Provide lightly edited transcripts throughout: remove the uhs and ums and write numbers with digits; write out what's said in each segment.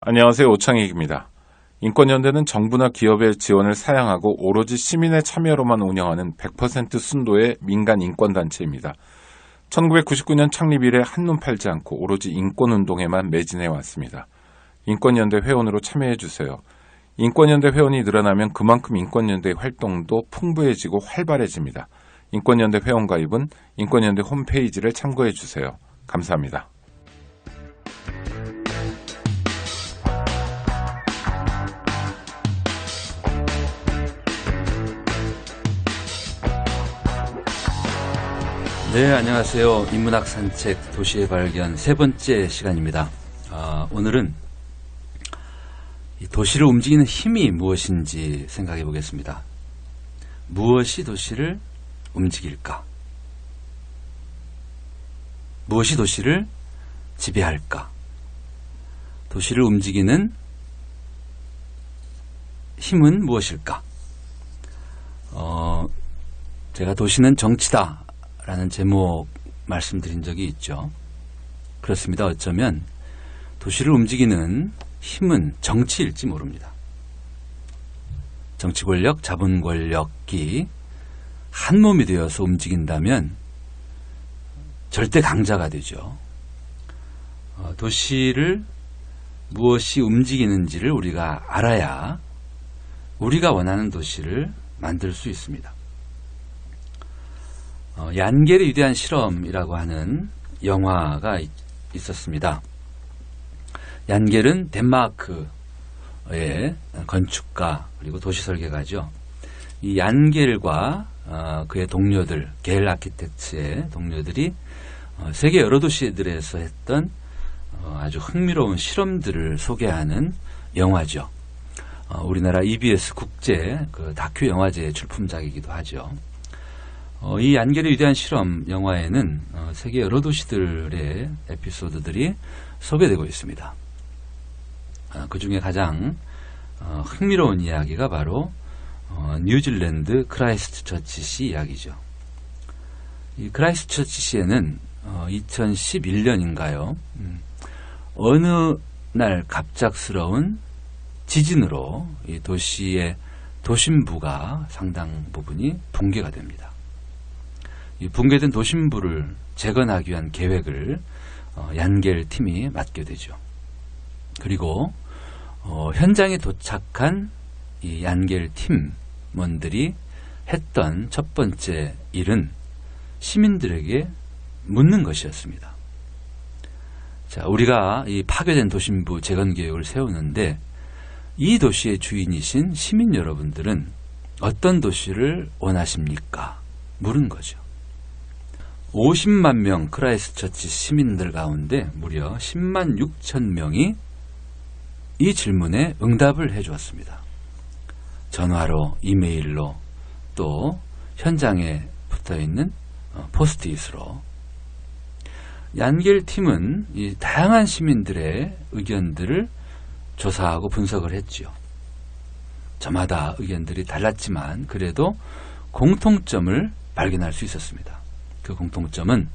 안녕하세요. 오창익입니다. 인권연대는 정부나 기업의 지원을 사양하고 오로지 시민의 참여로만 운영하는 100% 순도의 민간 인권단체입니다. 1999년 창립 이래 한눈 팔지 않고 오로지 인권운동에만 매진해 왔습니다. 인권연대 회원으로 참여해주세요. 인권연대 회원이 늘어나면 그만큼 인권연대 활동도 풍부해지고 활발해집니다. 인권연대 회원 가입은 인권연대 홈페이지를 참고해주세요. 감사합니다. 네, 안녕하세요. 인문학 산책 도시의 발견 세 번째 시간입니다. 오늘은 이 도시를 움직이는 힘이 무엇인지 생각해 보겠습니다. 무엇이 도시를 움직일까? 무엇이 도시를 지배할까? 도시를 움직이는 힘은 무엇일까? 제가 도시는 정치다 라는 제목 말씀드린 적이 있죠. 그렇습니다. 어쩌면 도시를 움직이는 힘은 정치일지 모릅니다. 정치 권력, 자본 권력이 한 몸이 되어서 움직인다면 절대 강자가 되죠. 도시를 무엇이 움직이는지를 우리가 알아야 우리가 원하는 도시를 만들 수 있습니다. 얀겔의 위대한 실험이라고 하는 영화가 있었습니다. 얀겔은 덴마크의 건축가 그리고 도시설계가죠. 이 얀겔과 그의 동료들, 겔 아키텍트의 동료들이 세계 여러 도시들에서 했던 아주 흥미로운 실험들을 소개하는 영화죠. 우리나라 EBS 국제 그 다큐 영화제의 출품작이기도 하죠. 이 얀겔의 위대한 실험 영화에는 세계 여러 도시들의 에피소드들이 소개되고 있습니다. 그 중에 가장 흥미로운 이야기가 바로 뉴질랜드 크라이스트처치시 이야기죠. 이 크라이스트처치시에는 2011년인가요? 어느 날 갑작스러운 지진으로 이 도시의 도심부가 상당 부분이 붕괴가 됩니다. 이 붕괴된 도심부를 재건하기 위한 계획을 얀겔 팀이 맡게 되죠. 그리고 현장에 도착한 이 얀겔 팀원들이 했던 첫 번째 일은 시민들에게 묻는 것이었습니다. 자, 우리가 이 파괴된 도심부 재건 계획을 세우는데 이 도시의 주인이신 시민 여러분들은 어떤 도시를 원하십니까? 물은 거죠. 50만 명 크라이스트처치 시민들 가운데 무려 10만 6천 명이 이 질문에 응답을 해주었습니다. 전화로, 이메일로, 또 현장에 붙어있는 포스트잇으로. 얀겔 팀은 이 다양한 시민들의 의견들을 조사하고 분석을 했죠. 저마다 의견들이 달랐지만 그래도 공통점을 발견할 수 있었습니다. 그 공통점은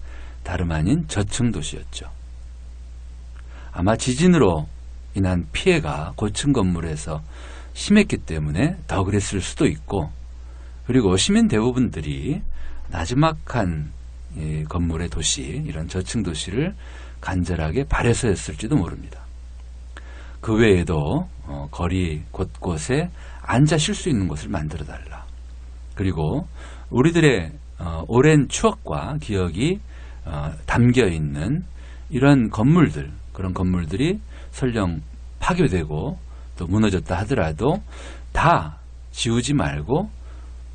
다름 아닌 저층 도시였죠. 아마 지진으로 인한 피해가 고층 건물에서 심했기 때문에 더 그랬을 수도 있고, 그리고 시민 대부분들이 나지막한 건물의 도시, 이런 저층 도시를 간절하게 바래서였을지도 모릅니다. 그 외에도 거리 곳곳에 앉아 쉴 수 있는 곳을 만들어달라. 그리고 우리들의 오랜 추억과 기억이 담겨있는 이런 건물들, 그런 건물들이 설령 파괴되고 또 무너졌다 하더라도 다 지우지 말고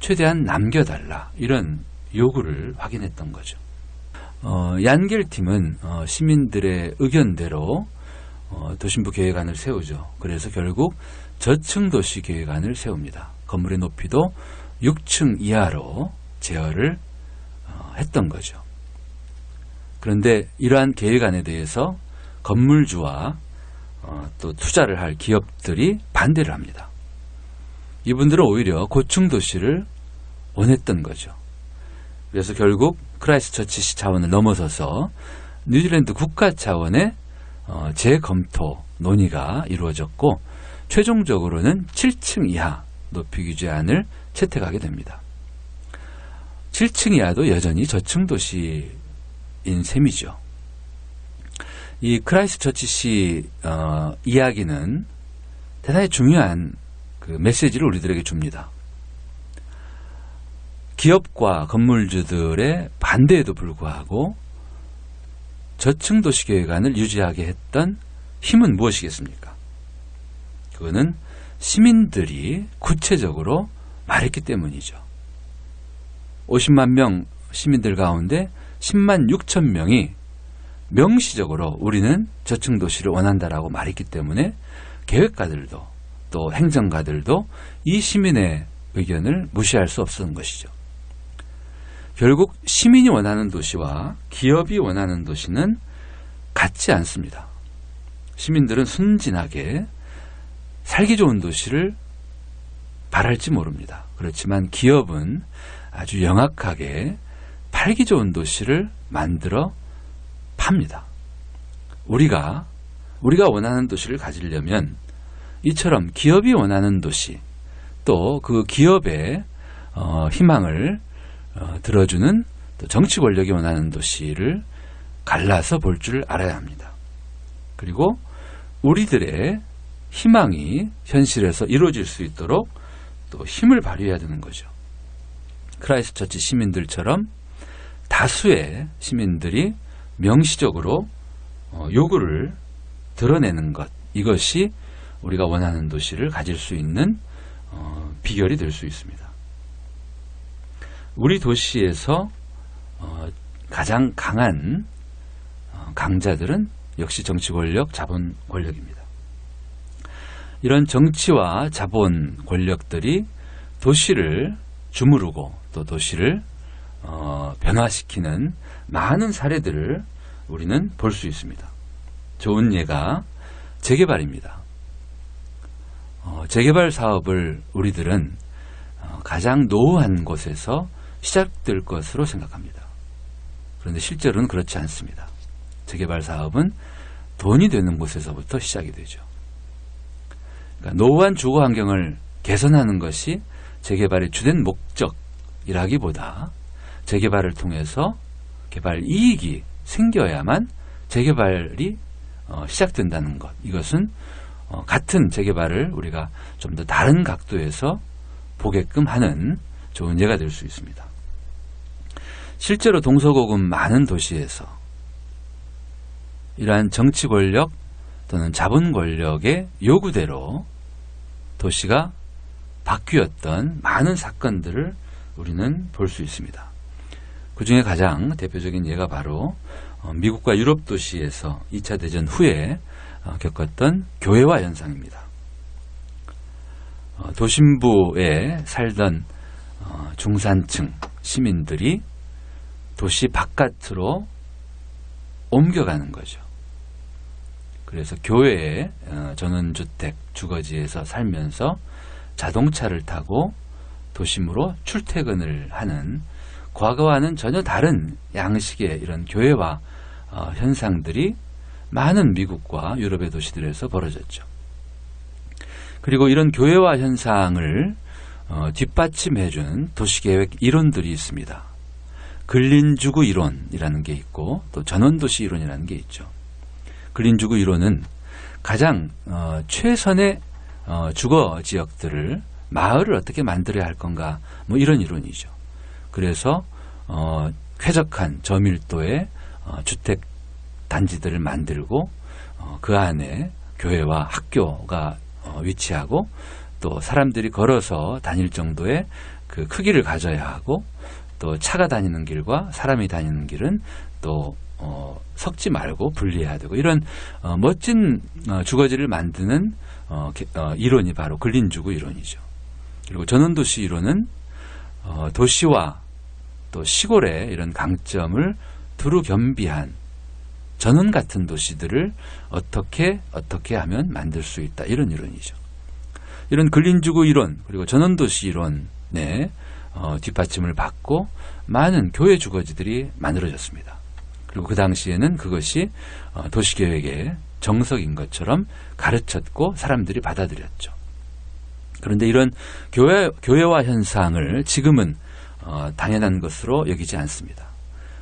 최대한 남겨달라, 이런 요구를 확인했던 거죠. 얀겔 팀은 시민들의 의견대로 도심부 계획안을 세우죠. 그래서 결국 저층 도시 계획안을 세웁니다. 건물의 높이도 6층 이하로 제어를 했던 거죠. 그런데 이러한 계획안에 대해서 건물주와 또 투자를 할 기업들이 반대를 합니다. 이분들은 오히려 고층 도시를 원했던 거죠. 그래서 결국 크라이스트처치 차원을 넘어서서 뉴질랜드 국가 차원의 재검토 논의가 이루어졌고 최종적으로는 7층 이하 높이 규제안을 채택하게 됩니다. 7층 이하도 여전히 저층 도시인 셈이죠. 이 크라이스트처치시 이야기는 대단히 중요한 그 메시지를 우리들에게 줍니다. 기업과 건물주들의 반대에도 불구하고 저층 도시 계획안을 유지하게 했던 힘은 무엇이겠습니까? 그거는 시민들이 구체적으로 말했기 때문이죠. 50만 명 시민들 가운데 10만 6천 명이 명시적으로 우리는 저층 도시를 원한다라고 말했기 때문에 계획가들도 또 행정가들도 이 시민의 의견을 무시할 수 없었던 것이죠. 결국 시민이 원하는 도시와 기업이 원하는 도시는 같지 않습니다. 시민들은 순진하게 살기 좋은 도시를 바랄지 모릅니다. 그렇지만 기업은 아주 영악하게 팔기 좋은 도시를 만들어 팝니다. 우리가 원하는 도시를 가지려면 이처럼 기업이 원하는 도시, 또 그 기업의 희망을 들어주는 또 정치 권력이 원하는 도시를 갈라서 볼 줄 알아야 합니다. 그리고 우리들의 희망이 현실에서 이루어질 수 있도록 또 힘을 발휘해야 되는 거죠. 크라이스트처치 시민들처럼 다수의 시민들이 명시적으로 요구를 드러내는 것, 이것이 우리가 원하는 도시를 가질 수 있는 비결이 될 수 있습니다. 우리 도시에서 가장 강한 강자들은 역시 정치 권력, 자본 권력입니다. 이런 정치와 자본 권력들이 도시를 주무르고 또 도시를 변화시키는 많은 사례들을 우리는 볼 수 있습니다. 좋은 예가 재개발입니다. 재개발 사업을 우리들은 가장 노후한 곳에서 시작될 것으로 생각합니다. 그런데 실제로는 그렇지 않습니다. 재개발 사업은 돈이 되는 곳에서부터 시작이 되죠. 그러니까 노후한 주거 환경을 개선하는 것이 재개발의 주된 목적이라기보다 재개발을 통해서 개발 이익이 생겨야만 재개발이 시작된다는 것, 이것은 같은 재개발을 우리가 좀 더 다른 각도에서 보게끔 하는 좋은 예가 될 수 있습니다. 실제로 동서고금 많은 도시에서 이러한 정치 권력 또는 자본 권력의 요구대로 도시가 바뀌었던 많은 사건들을 우리는 볼 수 있습니다. 그 중에 가장 대표적인 예가 바로 미국과 유럽 도시에서 2차 대전 후에 겪었던 교회화 현상입니다. 도심부에 살던 중산층 시민들이 도시 바깥으로 옮겨가는 거죠. 그래서 교회의 전원주택 주거지에서 살면서 자동차를 타고 도심으로 출퇴근을 하는 과거와는 전혀 다른 양식의 이런 교회화 현상들이 많은 미국과 유럽의 도시들에서 벌어졌죠. 그리고 이런 교회화 현상을 뒷받침해준 도시계획 이론들이 있습니다. 근린주구 이론이라는 게 있고 또 전원도시 이론이라는 게 있죠. 근린주구 이론은 가장 최선의 주거 지역들을 마을을 어떻게 만들어야 할 건가 뭐 이런 이론이죠. 그래서 쾌적한 저밀도의 주택 단지들을 만들고 그 안에 교회와 학교가 위치하고 또 사람들이 걸어서 다닐 정도의 그 크기를 가져야 하고 또 차가 다니는 길과 사람이 다니는 길은 또 섞지 말고 분리해야 되고 이런 멋진 주거지를 만드는 이론이 바로 근린주구 이론이죠. 그리고 전원도시 이론은 도시와 또 시골의 이런 강점을 두루 겸비한 전원 같은 도시들을 어떻게 하면 만들 수 있다 이런 이론이죠. 이런 근린주구 이론 그리고 전원도시 이론의 뒷받침을 받고 많은 교회 주거지들이 만들어졌습니다. 그리고 그 당시에는 그것이 도시계획의 정석인 것처럼 가르쳤고 사람들이 받아들였죠. 그런데 이런 교회화 현상을 지금은 당연한 것으로 여기지 않습니다.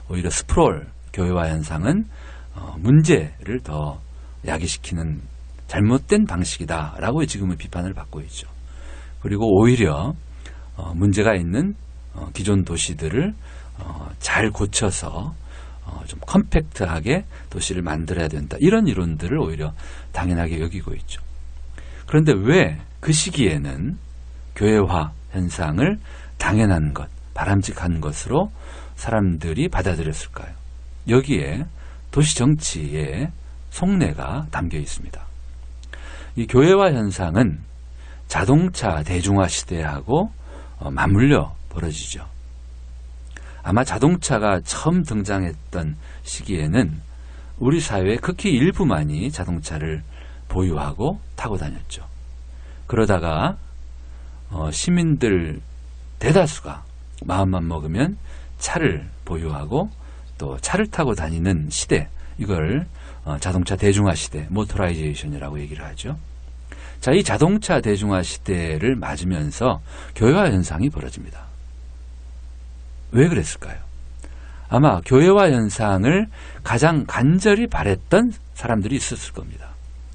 오히려 스프롤 교회화 현상은 문제를 더 야기시키는 잘못된 방식이다라고 지금은 비판을 받고 있죠. 그리고 오히려 문제가 있는 기존 도시들을 잘 고쳐서 좀 컴팩트하게 도시를 만들어야 된다. 이런 이론들을 오히려 당연하게 여기고 있죠. 그런데 왜 그 시기에는 교회화 현상을 당연한 것, 바람직한 것으로 사람들이 받아들였을까요? 여기에 도시 정치의 속내가 담겨 있습니다. 이 교회화 현상은 자동차 대중화 시대하고 맞물려 벌어지죠. 아마 자동차가 처음 등장했던 시기에는 우리 사회의 극히 일부만이 자동차를 보유하고 타고 다녔죠. 그러다가 시민들 대다수가 마음만 먹으면 차를 보유하고 또 차를 타고 다니는 시대, 이걸 자동차 대중화 시대, 모터라이제이션이라고 얘기를 하죠. 자, 이 자동차 대중화 시대를 맞으면서 교회화 현상이 벌어집니다. 왜 그랬을까요? 아마 교회화 현상을 가장 간절히 바랬던 사람들이 있었을 겁니다.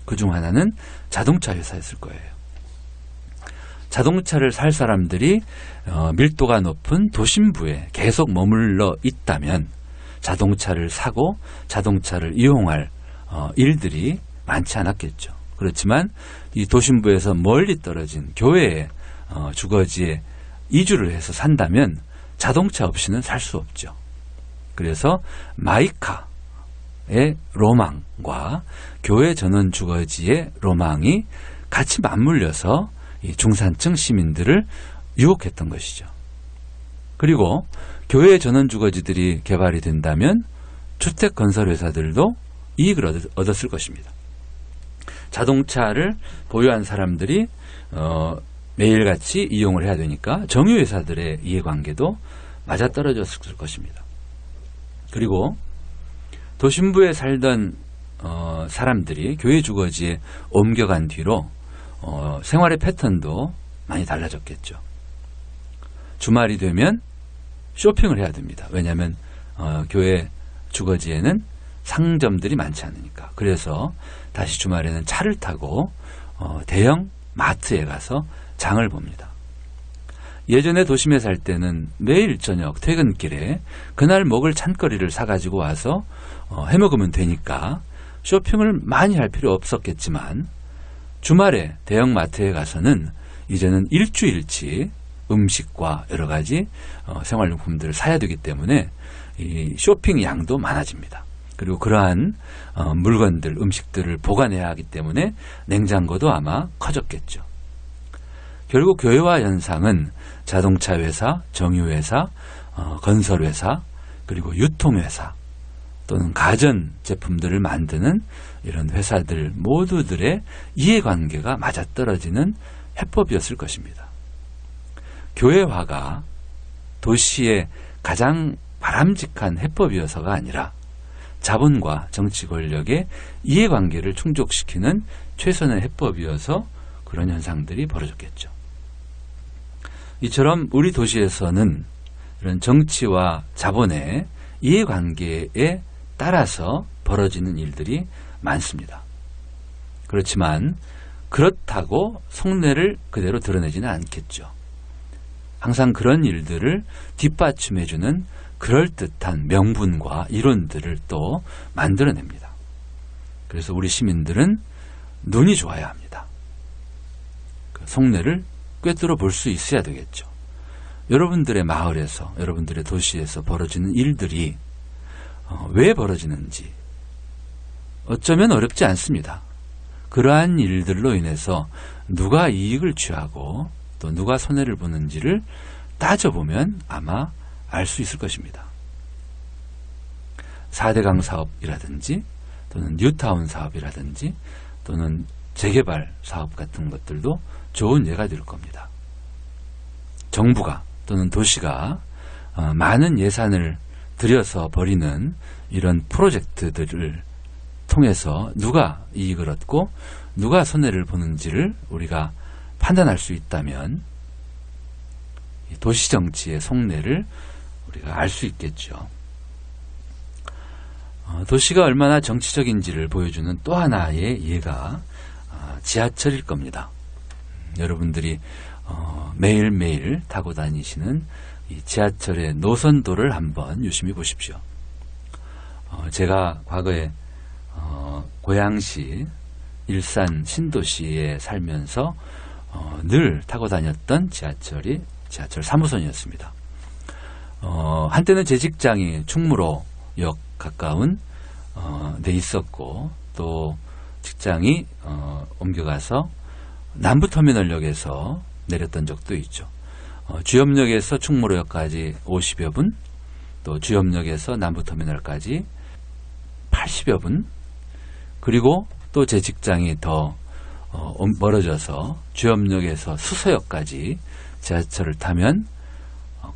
그중 하나는 자동차 회사였을 거예요. 자동차를 살 사람들이 밀도가 높은 도심부에 계속 머물러 있다면 자동차를 사고 자동차를 이용할 일들이 많지 않았겠죠. 그렇지만 이 도심부에서 멀리 떨어진 교외의 주거지에 이주를 해서 산다면 자동차 없이는 살 수 없죠. 그래서 마이카의 로망과 교외 전원 주거지의 로망이 같이 맞물려서 이 중산층 시민들을 유혹했던 것이죠. 그리고 교외 전원 주거지들이 개발이 된다면 주택 건설 회사들도 이익을 얻었을 것입니다. 자동차를 보유한 사람들이 매일같이 이용을 해야 되니까 정유회사들의 이해관계도 맞아떨어졌을 것입니다. 그리고 도심부에 살던 사람들이 교외 주거지에 옮겨간 뒤로 생활의 패턴도 많이 달라졌겠죠. 주말이 되면 쇼핑을 해야 됩니다. 왜냐하면 교외 주거지에는 상점들이 많지 않으니까. 그래서 다시 주말에는 차를 타고 대형 마트에 가서 장을 봅니다. 예전에 도심에 살 때는 매일 저녁 퇴근길에 그날 먹을 찬거리를 사가지고 와서 해먹으면 되니까 쇼핑을 많이 할 필요 없었겠지만 주말에 대형 마트에 가서는 이제는 일주일치 음식과 여러 가지 생활용품들을 사야 되기 때문에 이 쇼핑 양도 많아집니다. 그리고 그러한 물건들, 음식들을 보관해야 하기 때문에 냉장고도 아마 커졌겠죠. 결국 교회화 현상은 자동차 회사, 정유회사, 건설회사, 그리고 유통회사 또는 가전 제품들을 만드는 이런 회사들 모두들의 이해관계가 맞아떨어지는 해법이었을 것입니다. 교회화가 도시의 가장 바람직한 해법이어서가 아니라 자본과 정치 권력의 이해관계를 충족시키는 최선의 해법이어서 그런 현상들이 벌어졌겠죠. 이처럼 우리 도시에서는 이런 정치와 자본의 이해관계에 따라서 벌어지는 일들이 많습니다. 그렇지만 그렇다고 속내를 그대로 드러내지는 않겠죠. 항상 그런 일들을 뒷받침해주는 그럴듯한 명분과 이론들을 또 만들어냅니다. 그래서 우리 시민들은 눈이 좋아야 합니다. 그 속내를 꿰뚫어 볼 수 있어야 되겠죠. 여러분들의 마을에서, 여러분들의 도시에서 벌어지는 일들이 왜 벌어지는지 어쩌면 어렵지 않습니다. 그러한 일들로 인해서 누가 이익을 취하고 또 누가 손해를 보는지를 따져보면 아마 알 수 있을 것입니다. 4대강 사업이라든지 또는 뉴타운 사업이라든지 또는 재개발 사업 같은 것들도 좋은 예가 될 겁니다. 정부가 또는 도시가 많은 예산을 들여서 벌이는 이런 프로젝트들을 통해서 누가 이익을 얻고 누가 손해를 보는지를 우리가 판단할 수 있다면 도시정치의 속내를 우리가 알 수 있겠죠. 도시가 얼마나 정치적인지를 보여주는 또 하나의 예가 지하철일 겁니다. 여러분들이 매일매일 타고 다니시는 이 지하철의 노선도를 한번 유심히 보십시오. 제가 과거에 고양시, 일산, 신도시에 살면서 늘 타고 다녔던 지하철이 지하철 3호선이었습니다. 한때는 제 직장이 충무로역 가까운 데 있었고, 또 직장이 옮겨가서 남부터미널역에서 내렸던 적도 있죠. 주염역에서 충무로역까지 50여 분, 또 주염역에서 남부터미널까지 80여 분, 그리고 또 제 직장이 더 멀어져서 주염역에서 수서역까지 지하철을 타면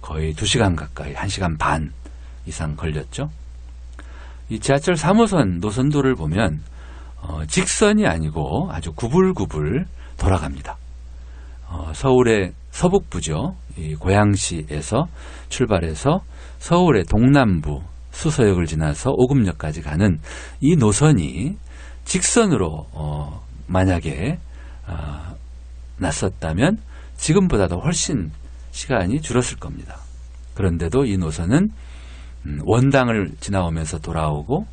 거의 2시간 가까이, 1시간 반 이상 걸렸죠. 이 지하철 3호선 노선도를 보면 직선이 아니고 아주 구불구불 돌아갑니다. 서울의 서북부죠. 이 고양시에서 출발해서 서울의 동남부 수서역을 지나서 오금역까지 가는 이 노선이 직선으로 만약에 났었다면 지금보다도 훨씬 시간이 줄었을 겁니다. 그런데도 이 노선은 원당을 지나오면서 돌아오고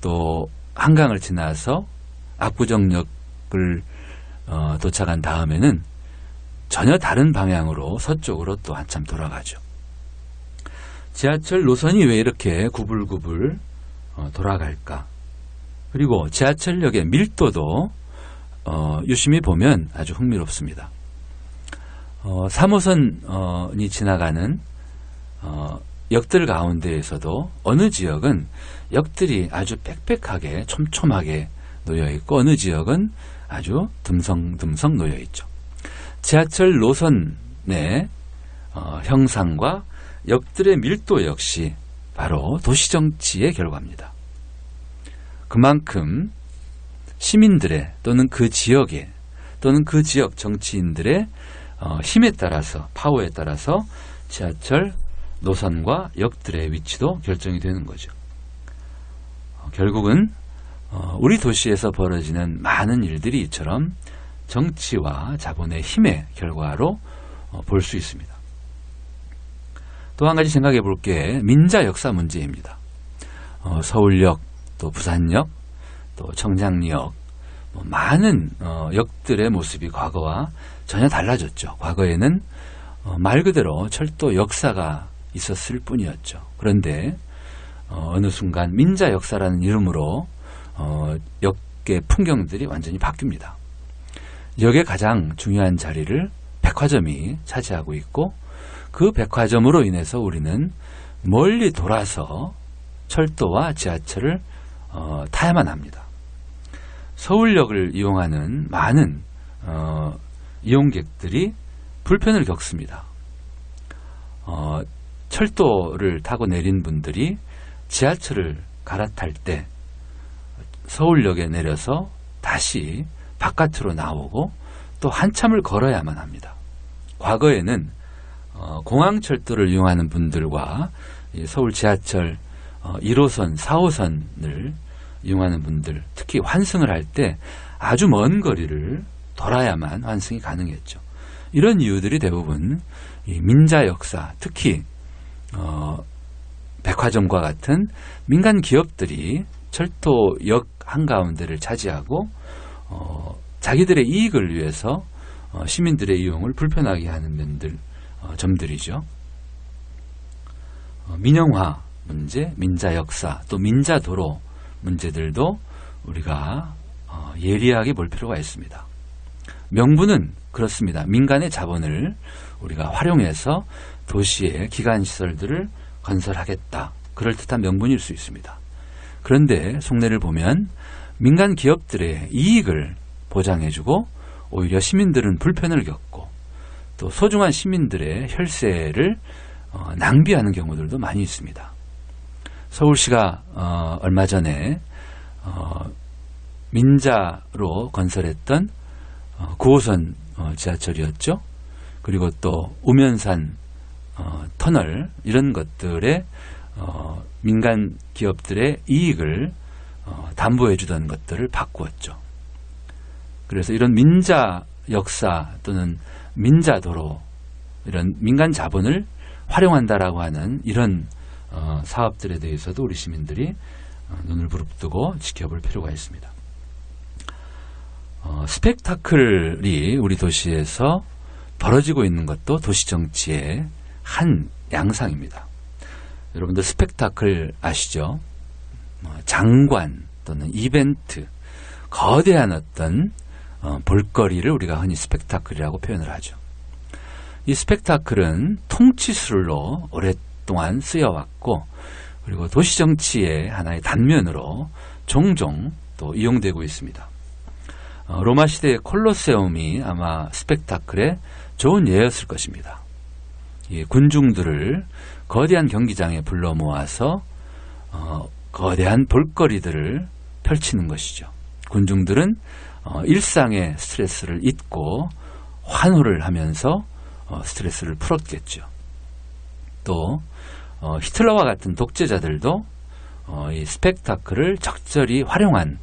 또 한강을 지나서 압구정역을 도착한 다음에는 전혀 다른 방향으로 서쪽으로 또 한참 돌아가죠. 지하철 노선이 왜 이렇게 구불구불 돌아갈까? 그리고 지하철역의 밀도도 유심히 보면 아주 흥미롭습니다. 3호선이 지나가는 역들 가운데에서도 어느 지역은 역들이 아주 빽빽하게 촘촘하게 놓여있고 어느 지역은 아주 듬성듬성 놓여있죠. 지하철 노선의 형상과 역들의 밀도 역시 바로 도시정치의 결과입니다. 그만큼 시민들의 또는 그 지역의 또는 그 지역 정치인들의 힘에 따라서, 파워에 따라서 지하철 노선과 역들의 위치도 결정이 되는 거죠. 결국은 우리 도시에서 벌어지는 많은 일들이 이처럼 정치와 자본의 힘의 결과로 볼 수 있습니다. 또 한 가지 생각해 볼 게 민자 역사 문제입니다. 서울역, 또 부산역, 또 청량리역, 많은 역들의 모습이 과거와 전혀 달라졌죠. 과거에는 말 그대로 철도 역사가 있었을 뿐이었죠. 그런데 어느 순간 민자 역사라는 이름으로 역의 풍경들이 완전히 바뀝니다. 역의 가장 중요한 자리를 백화점이 차지하고 있고, 그 백화점으로 인해서 우리는 멀리 돌아서 철도와 지하철을 타야만 합니다. 서울역을 이용하는 많은 이용객들이 불편을 겪습니다. 철도를 타고 내린 분들이 지하철을 갈아탈 때 서울역에 내려서 다시 바깥으로 나오고 또 한참을 걸어야만 합니다. 과거에는 공항철도를 이용하는 분들과 서울 지하철 1호선, 4호선을 이용하는 분들, 특히 환승을 할 때 아주 먼 거리를 돌아야만 환승이 가능했죠. 이런 이유들이 대부분 이 민자 역사, 특히 백화점과 같은 민간 기업들이 철도역 한가운데를 차지하고 자기들의 이익을 위해서 시민들의 이용을 불편하게 하는 점들이죠. 민영화 문제, 민자 역사, 또 민자도로 문제들도 우리가 예리하게 볼 필요가 있습니다. 명분은 그렇습니다. 민간의 자본을 우리가 활용해서 도시의 기간시설들을 건설하겠다. 그럴듯한 명분일 수 있습니다. 그런데 속내를 보면 민간 기업들의 이익을 보장해주고 오히려 시민들은 불편을 겪고 또 소중한 시민들의 혈세를 낭비하는 경우들도 많이 있습니다. 서울시가 얼마 전에 민자로 건설했던 9호선 지하철이었죠. 그리고 또 우면산 터널 이런 것들의 민간 기업들의 이익을 담보해 주던 것들을 바꾸었죠. 그래서 이런 민자 역사 또는 민자도로 이런 민간 자본을 활용한다라고 하는 이런 사업들에 대해서도 우리 시민들이 눈을 부릅뜨고 지켜볼 필요가 있습니다. 스펙타클이 우리 도시에서 벌어지고 있는 것도 도시정치의 한 양상입니다. 여러분들 스펙타클 아시죠? 장관 또는 이벤트, 거대한 어떤 볼거리를 우리가 흔히 스펙타클이라고 표현을 하죠. 이 스펙타클은 통치술로 오랫동안 쓰여왔고, 그리고 도시정치의 하나의 단면으로 종종 또 이용되고 있습니다. 로마 시대의 콜로세움이 아마 스펙타클의 좋은 예였을 것입니다. 이 군중들을 거대한 경기장에 불러 모아서 거대한 볼거리들을 펼치는 것이죠. 군중들은 일상의 스트레스를 잊고 환호를 하면서 스트레스를 풀었겠죠. 또 히틀러와 같은 독재자들도 이 스펙타클을 적절히 활용한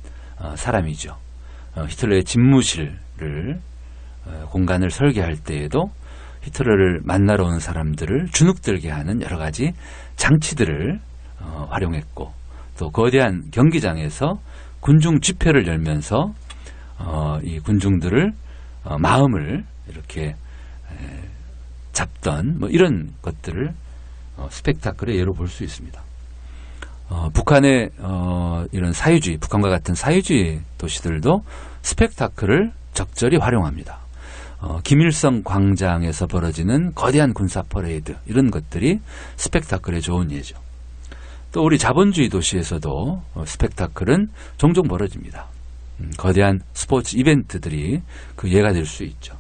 사람이죠. 히틀러의 집무실을 공간을 설계할 때에도 히틀러를 만나러 온 사람들을 주눅들게 하는 여러 가지 장치들을 활용했고, 또 거대한 경기장에서 군중 집회를 열면서 이 군중들을 마음을 이렇게 잡던 뭐 이런 것들을 스펙타클의 예로 볼 수 있습니다. 북한의 이런 사회주의, 북한과 같은 사회주의 도시들도 스펙타클을 적절히 활용합니다. 김일성 광장에서 벌어지는 거대한 군사 퍼레이드, 이런 것들이 스펙타클에 좋은 예죠. 또 우리 자본주의 도시에서도 스펙타클은 종종 벌어집니다. 거대한 스포츠 이벤트들이 그 예가 될 수 있죠.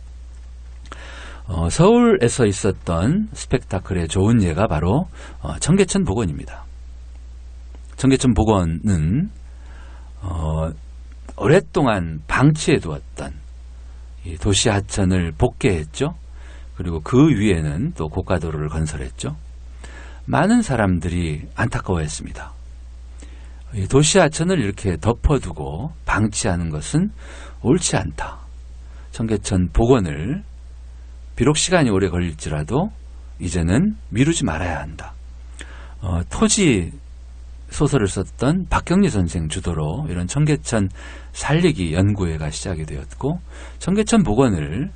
서울에서 있었던 스펙타클의 좋은 예가 바로 청계천 복원입니다. 청계천 복원은 오랫동안 방치해 두었던 이 도시 하천을 복개했죠. 그리고 그 위에는 또 고가도로를 건설했죠. 많은 사람들이 안타까워했습니다. 이 도시 하천을 이렇게 덮어두고 방치하는 것은 옳지 않다. 청계천 복원을 비록 시간이 오래 걸릴지라도 이제는 미루지 말아야 한다. 토지 소설을 썼던 박경리 선생 주도로 이런 청계천 살리기 연구회가 시작이 되었고, 청계천 복원을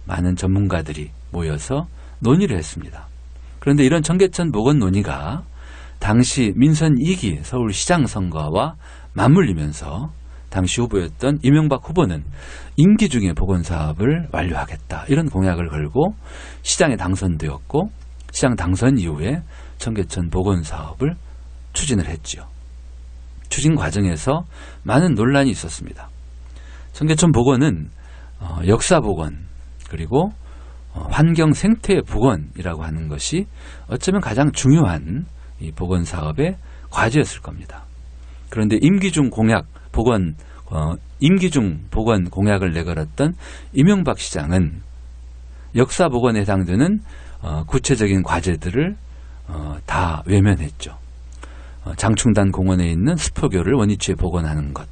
많은 전문가들이 모여서 논의를 했습니다. 그런데 이런 청계천 복원 논의가 당시 민선 2기 서울시장 선거와 맞물리면서 당시 후보였던 이명박 후보는 임기 중에 복원 사업을 완료하겠다, 이런 공약을 걸고 시장에 당선되었고, 시장 당선 이후에 청계천 복원 사업을 추진을 했죠. 추진 과정에서 많은 논란이 있었습니다. 청계천 복원은 역사 복원, 그리고 환경 생태 복원이라고 하는 것이 어쩌면 가장 중요한 이 복원 사업의 과제였을 겁니다. 그런데 임기중 복원 공약을 내걸었던 이명박 시장은 역사 복원에 해당되는 구체적인 과제들을 다 외면했죠. 장충단 공원에 있는 스포교를 원위치에 복원하는 것,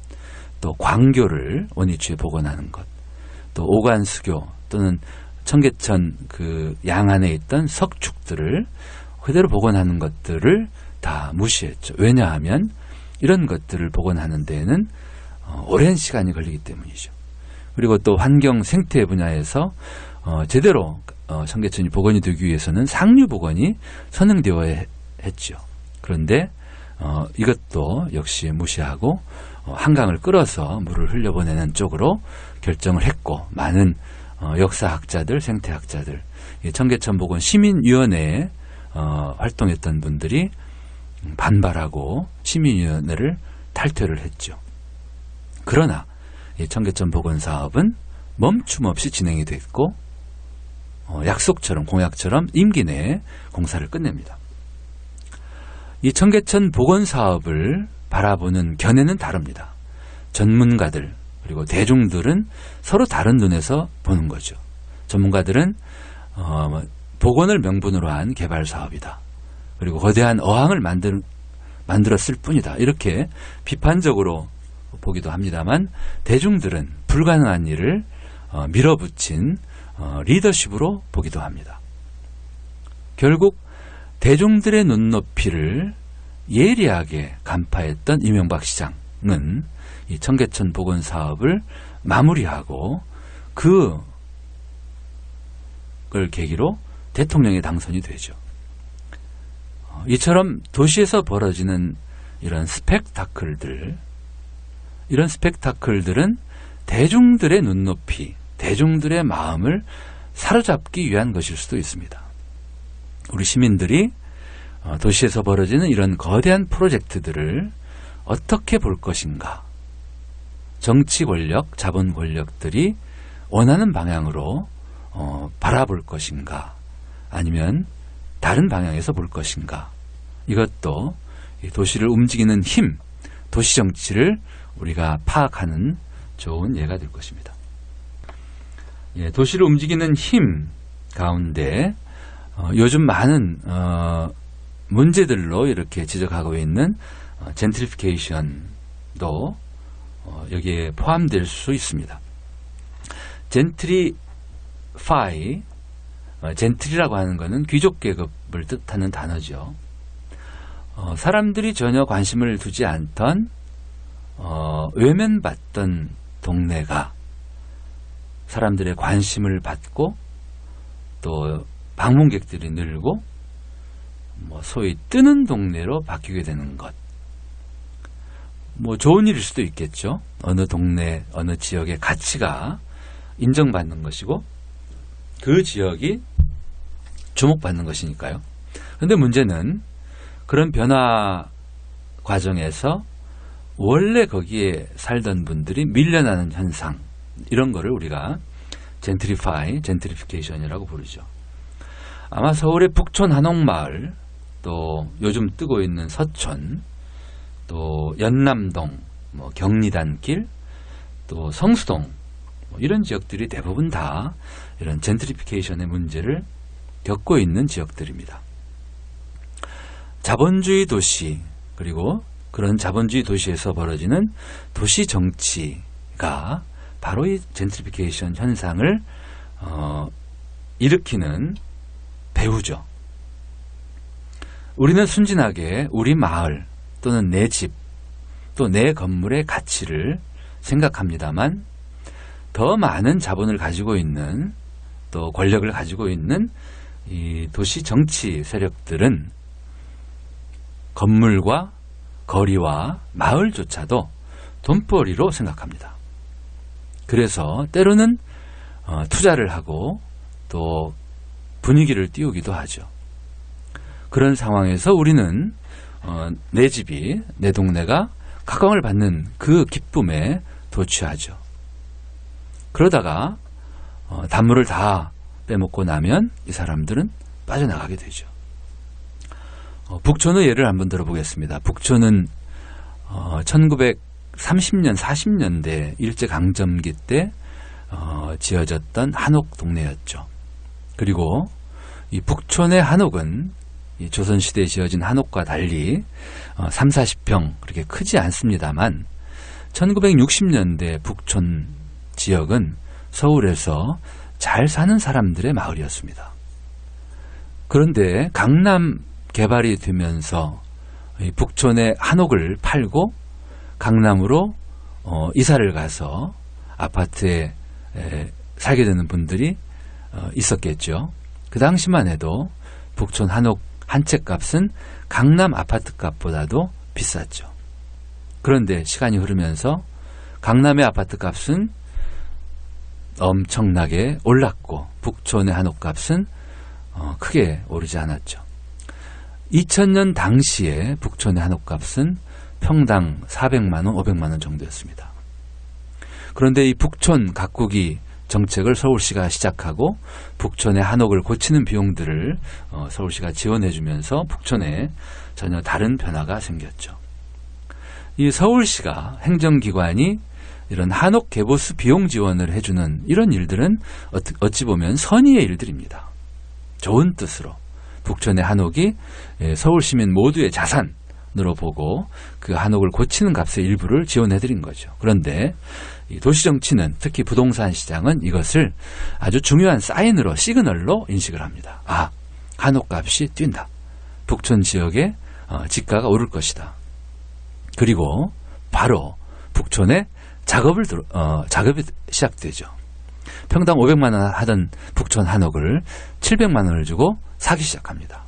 또 광교를 원위치에 복원하는 것, 또 오간수교 또는 청계천 그 양안에 있던 석축들을 그대로 복원하는 것들을 다 무시했죠. 왜냐하면 이런 것들을 복원하는 데에는 오랜 시간이 걸리기 때문이죠. 그리고 또 환경 생태 분야에서 제대로 청계천이 복원이 되기 위해서는 상류 복원이 선행되어야 했죠. 그런데 이것도 역시 무시하고 한강을 끌어서 물을 흘려보내는 쪽으로 결정을 했고, 많은 역사학자들, 생태학자들, 청계천 복원 시민위원회에 활동했던 분들이 반발하고 시민위원회를 탈퇴를 했죠. 그러나 이 청계천 복원 사업은 멈춤 없이 진행이 됐고, 약속처럼, 공약처럼 임기 내에 공사를 끝냅니다. 이 청계천 복원 사업을 바라보는 견해는 다릅니다. 전문가들 그리고 대중들은 서로 다른 눈에서 보는 거죠. 전문가들은 복원을 명분으로 한 개발 사업이다. 그리고 거대한 어항을 만들었을 뿐이다. 이렇게 비판적으로 보기도 합니다만 대중들은 불가능한 일을 밀어붙인 리더십으로 보기도 합니다. 결국 대중들의 눈높이를 예리하게 간파했던 이명박 시장은 이 청계천 복원 사업을 마무리하고 그걸 계기로 대통령에 당선이 되죠. 이처럼 도시에서 벌어지는 이런 스펙타클들은 대중들의 눈높이, 대중들의 마음을 사로잡기 위한 것일 수도 있습니다. 우리 시민들이 도시에서 벌어지는 이런 거대한 프로젝트들을 어떻게 볼 것인가? 정치 권력, 자본 권력들이 원하는 방향으로 바라볼 것인가? 아니면 다른 방향에서 볼 것인가? 이것도 도시를 움직이는 힘, 도시 정치를 우리가 파악하는 좋은 예가 될 것입니다. 예, 도시를 움직이는 힘 가운데 요즘 많은 문제들로 이렇게 지적하고 있는 젠트리피케이션도 여기에 포함될 수 있습니다. 젠트리라고 하는 것은 귀족 계급을 뜻하는 단어죠. 사람들이 전혀 관심을 두지 않던 외면받던 동네가 사람들의 관심을 받고 또 방문객들이 늘고 소위 뜨는 동네로 바뀌게 되는 것. 좋은 일일 수도 있겠죠. 어느 동네, 어느 지역의 가치가 인정받는 것이고 그 지역이 주목받는 것이니까요. 그런데 문제는 그런 변화 과정에서 원래 거기에 살던 분들이 밀려나는 현상, 이런 거를 우리가 젠트리피케이션이라고 부르죠. 아마 서울의 북촌 한옥마을, 또 요즘 뜨고 있는 서촌, 또 연남동, 경리단길, 또 성수동, 이런 지역들이 대부분 다 이런 젠트리피케이션의 문제를 겪고 있는 지역들입니다. 자본주의 도시, 그리고 그런 자본주의 도시에서 벌어지는 도시 정치가 바로 이 젠트리피케이션 현상을 일으키는 배후죠. 우리는 순진하게 우리 마을 또는 내 집, 또 내 건물의 가치를 생각합니다만 더 많은 자본을 가지고 있는 또 권력을 가지고 있는 이 도시 정치 세력들은 건물과 거리와 마을조차도 돈벌이로 생각합니다. 그래서 때로는 투자를 하고 또 분위기를 띄우기도 하죠. 그런 상황에서 우리는 내 집이, 내 동네가 각광을 받는 그 기쁨에 도취하죠. 그러다가 단물을 다 빼먹고 나면 이 사람들은 빠져나가게 되죠. 북촌의 예를 한번 들어보겠습니다. 북촌은 1930년, 40년대 일제강점기 때 지어졌던 한옥 동네였죠. 그리고 이 북촌의 한옥은 이 조선시대에 지어진 한옥과 달리 3, 40평 그렇게 크지 않습니다만 1960년대 북촌 지역은 서울에서 잘 사는 사람들의 마을이었습니다. 그런데 강남 개발이 되면서 이 북촌의 한옥을 팔고 강남으로 이사를 가서 아파트에 살게 되는 분들이 있었겠죠. 그 당시만 해도 북촌 한옥 한 채 값은 강남 아파트 값보다도 비쌌죠. 그런데 시간이 흐르면서 강남의 아파트 값은 엄청나게 올랐고 북촌의 한옥 값은 크게 오르지 않았죠. 2000년 당시에 북촌의 한옥 값은 평당 400만 원, 500만 원 정도였습니다. 그런데 이 북촌 가꾸기 정책을 서울시가 시작하고 북촌의 한옥을 고치는 비용들을 서울시가 지원해주면서 북촌에 전혀 다른 변화가 생겼죠. 이 서울시가 행정기관이 이런 한옥 개보수 비용 지원을 해주는 이런 일들은 어찌 보면 선의의 일들입니다. 좋은 뜻으로 북촌의 한옥이 서울 시민 모두의 자산으로 보고 그 한옥을 고치는 값의 일부를 지원해드린 거죠. 그런데 이 도시정치는, 특히 부동산 시장은 이것을 아주 중요한 사인으로, 시그널로 인식을 합니다. 아, 한옥값이 뛴다. 북촌 지역의 집가가 오를 것이다. 그리고 바로 북촌에 작업이 시작되죠. 평당 500만 원 하던 북촌 한옥을 700만 원을 주고 사기 시작합니다.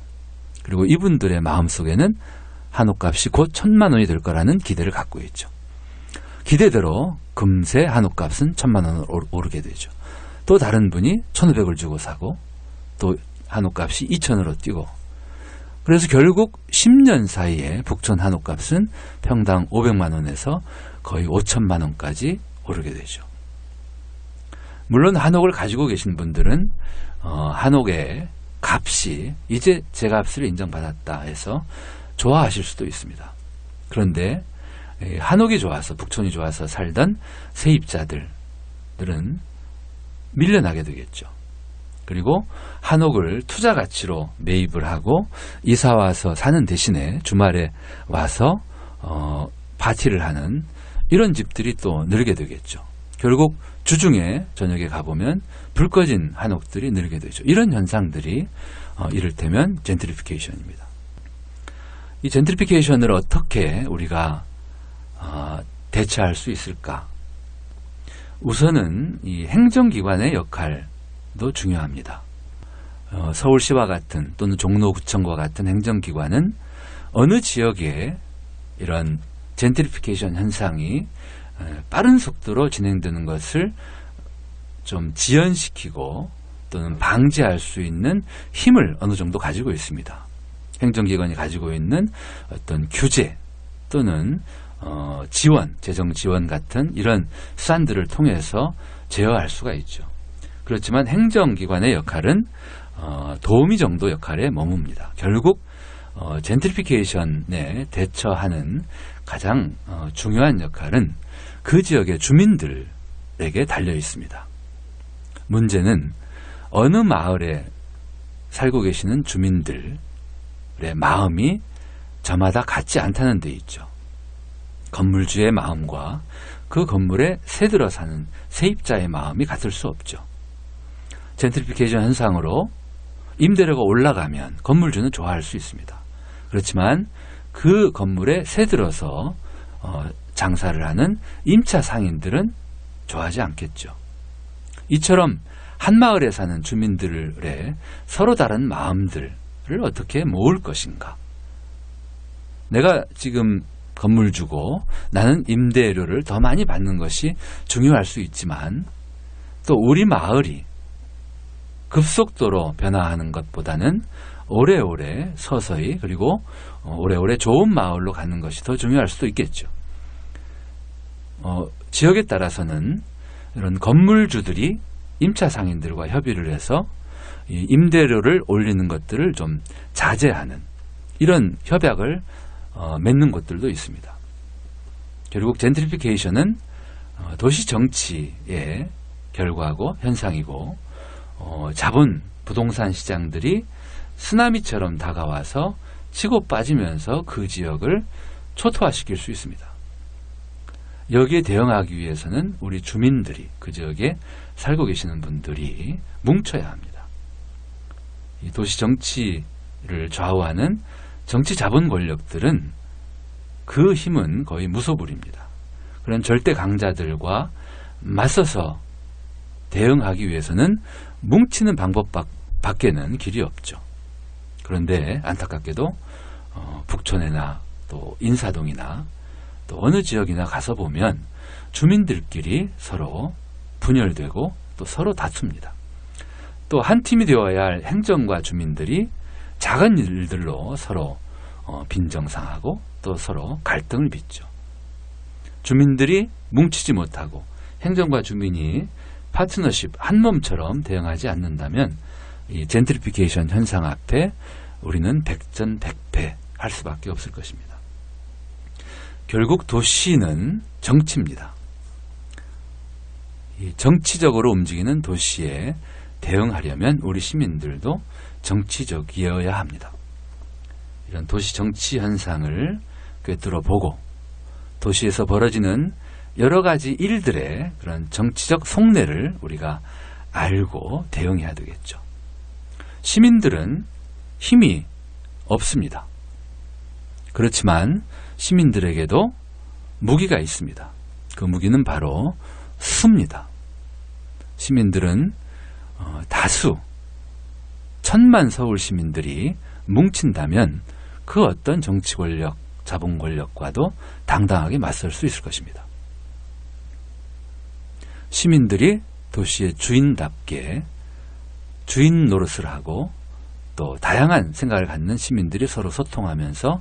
그리고 이분들의 마음속에는 한옥값이 곧 1000만 원이 될 거라는 기대를 갖고 있죠. 기대대로 금세 한옥값은 1000만 원을 오르게 되죠. 또 다른 분이 1500을 주고 사고, 또 한옥값이 2000으로 뛰고, 그래서 결국 10년 사이에 북촌 한옥값은 평당 500만 원에서 거의 5천만 원까지 오르게 되죠. 물론 한옥을 가지고 계신 분들은 한옥의 값이 이제 제 값을 인정받았다 해서 좋아하실 수도 있습니다. 그런데 한옥이 좋아서, 북촌이 좋아서 살던 세입자들은 밀려나게 되겠죠. 그리고 한옥을 투자 가치로 매입을 하고 이사와서 사는 대신에 주말에 와서 파티를 하는 이런 집들이 또 늘게 되겠죠. 결국 주중에 저녁에 가보면 불 꺼진 한옥들이 늘게 되죠. 이런 현상들이 이를테면 젠트리피케이션입니다. 이 젠트리피케이션을 어떻게 우리가 대처할 수 있을까? 우선은 이 행정기관의 역할도 중요합니다. 서울시와 같은, 또는 종로구청과 같은 행정기관은 어느 지역에 이런 젠트리피케이션 현상이 빠른 속도로 진행되는 것을 좀 지연시키고 또는 방지할 수 있는 힘을 어느 정도 가지고 있습니다. 행정기관이 가지고 있는 어떤 규제 또는 지원, 재정 지원 같은 이런 수단들을 통해서 제어할 수가 있죠. 그렇지만 행정기관의 역할은 도우미 정도 역할에 머뭅니다. 결국 젠트리피케이션에 대처하는 가장 중요한 역할은 그 지역의 주민들에게 달려 있습니다. 문제는 어느 마을에 살고 계시는 주민들의 마음이 저마다 같지 않다는 데 있죠. 건물주의 마음과 그 건물에 새들어 사는 세입자의 마음이 같을 수 없죠. 젠트리피케이션 현상으로 임대료가 올라가면 건물주는 좋아할 수 있습니다. 그렇지만 그 건물에 새들어서 장사를 하는 임차 상인들은 좋아하지 않겠죠. 이처럼 한 마을에 사는 주민들의 서로 다른 마음들을 어떻게 모을 것인가. 내가 지금 건물주고 나는 임대료를 더 많이 받는 것이 중요할 수 있지만, 또 우리 마을이 급속도로 변화하는 것보다는 오래오래 서서히, 그리고 오래오래 좋은 마을로 가는 것이 더 중요할 수도 있겠죠. 지역에 따라서는 이런 건물주들이 임차 상인들과 협의를 해서 이 임대료를 올리는 것들을 좀 자제하는 이런 협약을 맺는 곳들도 있습니다. 결국 젠트리피케이션은 도시 정치의 결과고 현상이고, 자본 부동산 시장들이 쓰나미처럼 다가와서 치고 빠지면서 그 지역을 초토화시킬 수 있습니다. 여기에 대응하기 위해서는 우리 주민들이, 그 지역에 살고 계시는 분들이 뭉쳐야 합니다. 이 도시 정치를 좌우하는 정치 자본 권력들은 그 힘은 거의 무소불입니다. 그런 절대 강자들과 맞서서 대응하기 위해서는 뭉치는 방법밖에는 길이 없죠. 그런데 안타깝게도 북촌이나 또 인사동이나 또 어느 지역이나 가서 보면 주민들끼리 서로 분열되고 또 서로 다툽니다. 또 한 팀이 되어야 할 행정과 주민들이 작은 일들로 서로 빈정상하고 또 서로 갈등을 빚죠. 주민들이 뭉치지 못하고 행정과 주민이 파트너십, 한 몸처럼 대응하지 않는다면 이 젠트리피케이션 현상 앞에 우리는 백전백패 할 수밖에 없을 것입니다. 결국 도시는 정치입니다. 이 정치적으로 움직이는 도시에 대응하려면 우리 시민들도 정치적이어야 합니다. 이런 도시 정치 현상을 꿰뚫어 보고 도시에서 벌어지는 여러 가지 일들의 그런 정치적 속내를 우리가 알고 대응해야 되겠죠. 시민들은 힘이 없습니다. 그렇지만 시민들에게도 무기가 있습니다. 그 무기는 바로 수입니다. 시민들은 다수 1000만 서울 시민들이 뭉친다면 그 어떤 정치 권력, 자본 권력과도 당당하게 맞설 수 있을 것입니다. 시민들이 도시의 주인답게 주인 노릇을 하고 또 다양한 생각을 갖는 시민들이 서로 소통하면서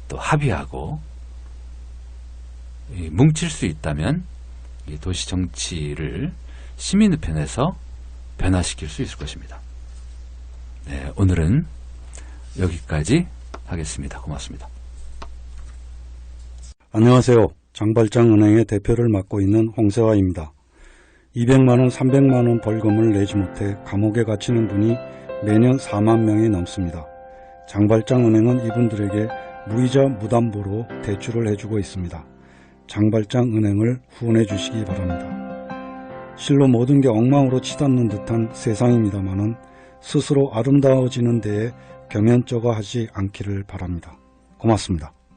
또 합의하고 뭉칠 수 있다면 이 도시 정치를 시민의 편에서 변화시킬 수 있을 것입니다. 네, 오늘은 여기까지 하겠습니다. 고맙습니다. 안녕하세요. 장발장은행의 대표를 맡고 있는 홍세화입니다. 200만원, 300만원 벌금을 내지 못해 감옥에 갇히는 분이 매년 4만 명이 넘습니다. 장발장은행은 이분들에게 무이자 무담보로 대출을 해주고 있습니다. 장발장은행을 후원해 주시기 바랍니다. 실로 모든 게 엉망으로 치닫는 듯한 세상입니다마는 스스로 아름다워지는 데에 경연쩍어 하지 않기를 바랍니다. 고맙습니다.